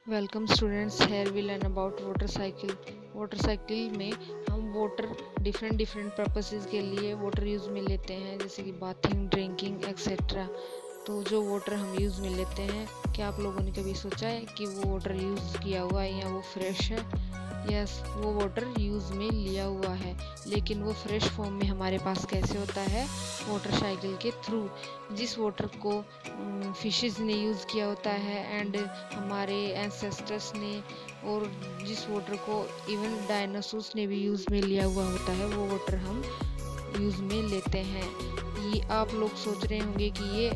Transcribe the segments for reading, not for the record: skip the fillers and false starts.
Welcome students, here we learn about water cycle. Water cycle में हम water different purposes के लिए water use में लेते हैं, जैसे कि बाथिंग, ड्रिंकिंग एक्सेट्रा। तो जो वाटर हम यूज़ में लेते हैं, क्या आप लोगों ने कभी सोचा है कि वो वाटर यूज़ किया हुआ है या वो फ्रेश है? यस, वो वाटर यूज़ में लिया हुआ है, लेकिन वो फ्रेश फॉर्म में हमारे पास कैसे होता है? वाटर साइकिल के थ्रू। जिस वाटर को फिशेस ने यूज़ किया होता है एंड हमारे एंसेस्टर्स ने, और जिस वाटर को इवन डायनासोर्स ने भी यूज़ में लिया हुआ होता है, वो वाटर हम यूज़ में लेते हैं। ये आप लोग सोच रहे होंगे कि ये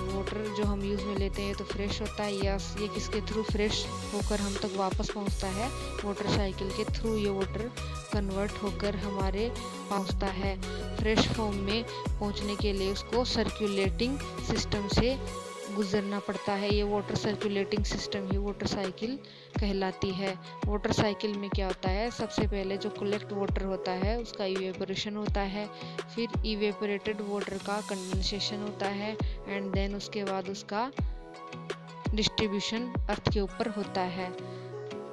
वाटर जो हम यूज़ में लेते हैं तो फ्रेश होता है। यस, ये किसके थ्रू फ्रेश होकर हम तक वापस पहुंचता है? वाटर साइकिल के थ्रू ये वाटर कन्वर्ट होकर हमारे पहुंचता है। फ्रेश फॉर्म में पहुंचने के लिए उसको सर्कुलेटिंग सिस्टम से गुजरना पड़ता है। ये वाटर सर्कुलेटिंग सिस्टम ही वाटर साइकिल कहलाती है। वाटर साइकिल में क्या होता है? सबसे पहले जो कलेक्ट वाटर होता है उसका इवेपोरेशन होता है, फिर इवेपोरेटेड वाटर का कंडेंसेशन होता है, एंड देन उसके बाद उसका डिस्ट्रीब्यूशन अर्थ के ऊपर होता है।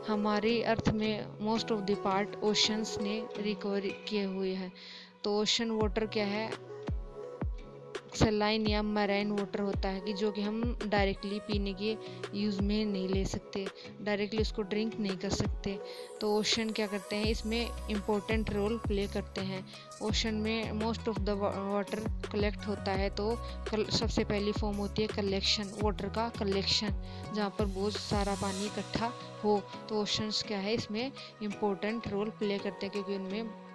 हमारे अर्थ में most of the part oceans ने रिकवर किए हुए हैं। तो ओशन वाटर क्या है? सलाइन या मराइन वाटर होता है कि जो कि हम डायरेक्टली पीने के यूज़ में नहीं ले सकते, डायरेक्टली उसको ड्रिंक नहीं कर सकते। तो ओशन क्या करते हैं? इसमें इम्पोर्टेंट रोल प्ले करते हैं। ओशन में most of the water collect होता है, तो सबसे पहली फॉर्म होती है कलेक्शन, वाटर का कलेक्शन, जहाँ पर बहुत सारा पानी इकट्ठा हो। तो ओशंस क्या है? इसमें इम्पोर्टेंट रोल प्ले करते हैं, क्योंकि उनमें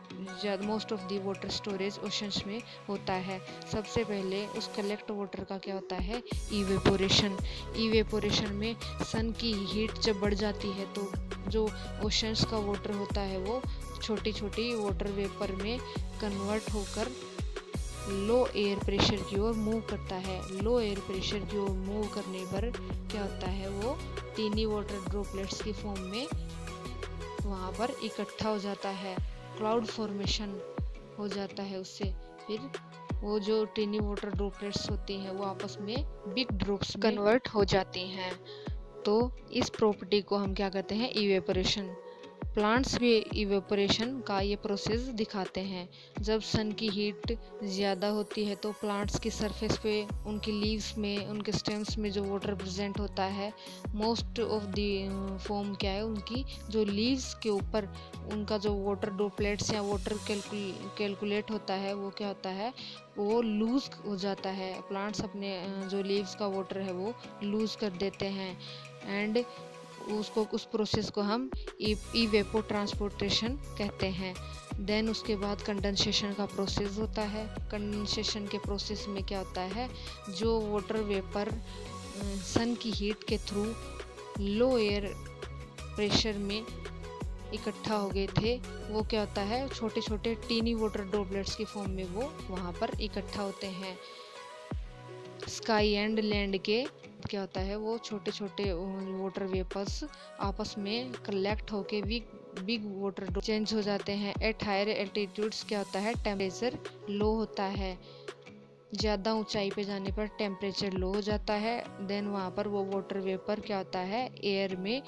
most of the water storage oceans में होता है। सबसे पहले उस कलेक्ट वाटर का क्या होता है? इवेपोरेशन। इवेपोरेशन में सन की हीट जब बढ़ जाती है तो जो ओशंस का वाटर होता है वो छोटी छोटी वाटर वेपर में कन्वर्ट होकर लो एयर प्रेशर की ओर मूव करता है। लो एयर प्रेशर की ओर मूव करने पर क्या होता है? वो टीनी वाटर ड्रॉपलेट्स की फॉर्म में वहाँ पर इकट्ठा हो जाता है। क्लाउड फॉर्मेशन हो जाता है उससे। फिर वो जो टीनी वाटर ड्रॉपलेट्स होती हैं वो आपस में बिग ड्रॉप्स में कन्वर्ट हो जाती हैं। तो इस प्रॉपर्टी को हम क्या कहते हैं? इवेपोरेशन। प्लांट्स भी इवेपोरेशन का ये प्रोसेस दिखाते हैं। जब सन की हीट ज़्यादा होती है तो प्लांट्स की सरफेस पे, उनकी लीव्स में, उनके स्टेम्स में जो वाटर प्रेजेंट होता है, मोस्ट ऑफ द फॉर्म क्या है? उनकी जो लीव्स के ऊपर उनका जो वाटर ड्रॉपलेट्स या वाटर कैलकुलेट होता है, वो क्या होता है? वो लूज हो जाता है। प्लांट्स अपने जो लीव्स का वाटर है वो लूज कर देते हैं, एंड उस प्रोसेस को हम इवेपो ट्रांसपोर्टेशन कहते हैं। देन उसके बाद कंडेंसेशन का प्रोसेस होता है। कंडेंसेशन के प्रोसेस में क्या होता है? जो वाटर वेपर सन की हीट के थ्रू लो एयर प्रेशर में इकट्ठा हो गए थे, वो क्या होता है? छोटे छोटे टीनी वाटर ड्रॉपलेट्स की फॉर्म में वो वहाँ पर इकट्ठा होते हैं। स्काई एंड लैंड के क्या होता है? वो छोटे छोटे वाटर वेपर्स आपस में कलेक्ट होके बिग वाटर चेंज हो जाते हैं। एट हायर एल्टीट्यूड्स क्या होता है? टेम्परेचर लो होता है। ज़्यादा ऊंचाई पे जाने पर टेम्परेचर लो हो जाता है। देन वहाँ पर वो वाटर वेपर क्या होता है? एयर में,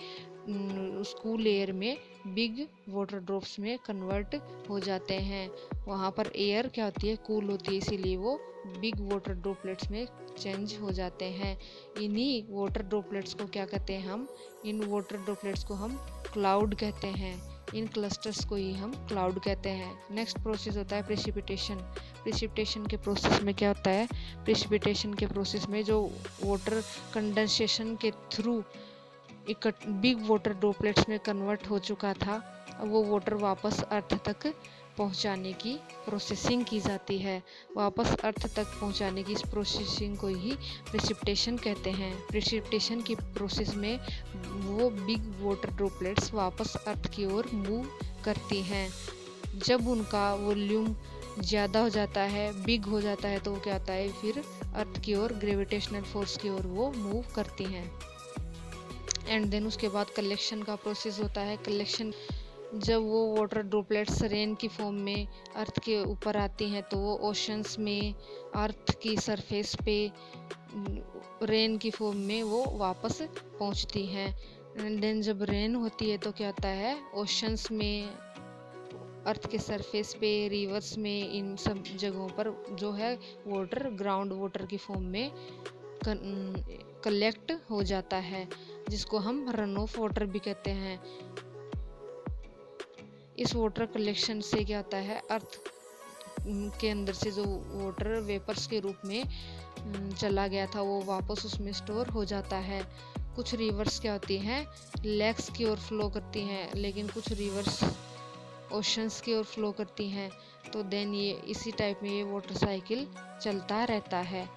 कूल एयर में बिग वाटर ड्रॉप्स में कन्वर्ट हो जाते हैं। वहाँ पर एयर क्या होती है? कूल होती है, इसीलिए वो बिग वाटर ड्रॉपलेट्स में चेंज हो जाते हैं। इन्हीं वाटर ड्रॉपलेट्स को क्या कहते हैं हम? इन वाटर ड्रॉपलेट्स को हम क्लाउड कहते हैं। इन क्लस्टर्स को ही हम क्लाउड कहते हैं। नेक्स्ट प्रोसेस होता है प्रेसिपिटेशन। प्रेसिपिटेशन के प्रोसेस में क्या होता है? प्रेसिपिटेशन के प्रोसेस में जो वाटर कंडेंसेशन के थ्रू बिग वाटर ड्रॉपलेट्स में कन्वर्ट हो चुका था, वो वाटर वापस अर्थ तक पहुंचाने की प्रोसेसिंग की जाती है। वापस अर्थ तक पहुंचाने की इस प्रोसेसिंग को ही प्रेसिपिटेशन कहते हैं। प्रेसिपिटेशन की प्रोसेस में वो बिग वाटर ड्रॉपलेट्स वापस अर्थ की ओर मूव करती हैं। जब उनका वॉल्यूम ज़्यादा हो जाता है, बिग हो जाता है, तो वो क्या होता है? फिर अर्थ की ओर, ग्रेविटेशनल फोर्स की ओर वो मूव करती हैं। एंड देन उसके बाद कलेक्शन का प्रोसेस होता है। कलेक्शन, जब वो वाटर ड्रॉपलेट्स रेन की फॉर्म में अर्थ के ऊपर आती हैं तो वो ओशंस में, अर्थ की सरफेस पे रेन की फॉर्म में वो वापस पहुंचती हैं। देन जब रेन होती है तो क्या होता है, ओशंस में, अर्थ के सरफेस पे, रिवर्स में, इन सब जगहों पर जो है वाटर ग्राउंड वाटर की फॉर्म में कलेक्ट हो जाता है, जिसको हम रन ऑफ वाटर भी कहते हैं। इस वाटर कलेक्शन से क्या होता है, अर्थ के अंदर से जो वाटर वेपर्स के रूप में चला गया था वो वापस उसमें स्टोर हो जाता है। कुछ रिवर्स क्या होती हैं, लेक्स की ओर फ्लो करती हैं, लेकिन कुछ रिवर्स ओशंस की ओर फ्लो करती हैं। तो देन ये इसी टाइप में ये वाटर साइकिल चलता रहता है।